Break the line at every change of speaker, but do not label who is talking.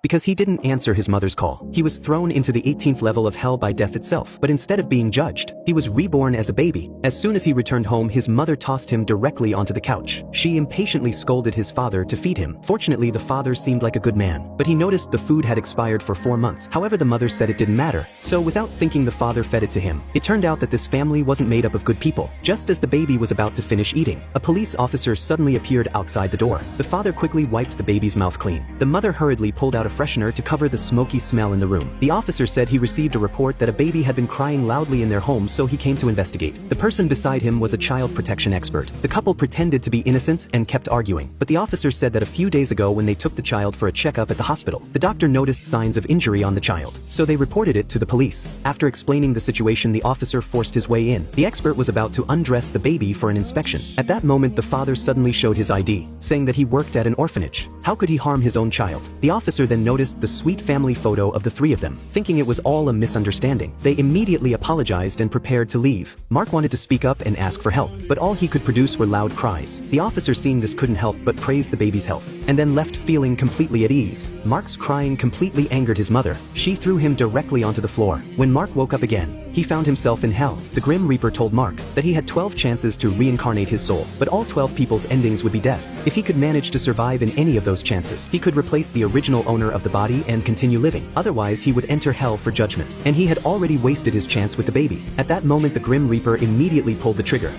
Because he didn't answer his mother's call, he was thrown into the 18th level of hell by death itself. But instead of being judged, he was reborn as a baby. As soon as he returned home, his mother tossed him directly onto the couch. She impatiently scolded his father to feed him. Fortunately, the father seemed like a good man, but he noticed the food had expired for 4 months. However, the mother said it didn't matter. So without thinking, the father fed it to him. It turned out that this family wasn't made up of good people. Just as the baby was about to finish eating, a police officer suddenly appeared outside the door. The father quickly wiped the baby's mouth clean. The mother hurriedly pulled out a freshener to cover the smoky smell in the room. The officer said he received a report that a baby had been crying loudly in their home, so he came to investigate. The person beside him was a child protection expert. The couple pretended to be innocent and kept arguing, but the officer said that a few days ago, when they took the child for a checkup at the hospital, the doctor noticed signs of injury on the child, so they reported it to the police. After explaining the situation, the officer forced his way in. The expert was about to undress the baby for an inspection. At that moment, the father suddenly showed his ID, saying that he worked at an orphanage. How could he harm his own child? The officer then noticed the sweet family photo of the three of them. Thinking it was all a misunderstanding, they immediately apologized and prepared to leave. Mark wanted to speak up and ask for help, but all he could produce were loud cries. The officer, seeing this, couldn't help but praise the baby's health, and then left feeling completely at ease. Mark's crying completely angered his mother. She threw him directly onto the floor. When Mark woke up again, he found himself in hell. The Grim Reaper told Mark that he had 12 chances to reincarnate his soul, but all 12 people's endings would be death. If he could manage to survive in any of those chances, he could replace the original owner of the body and continue living. Otherwise, he would enter hell for judgment. And he had already wasted his chance with the baby. At that moment, the Grim Reaper immediately pulled the trigger.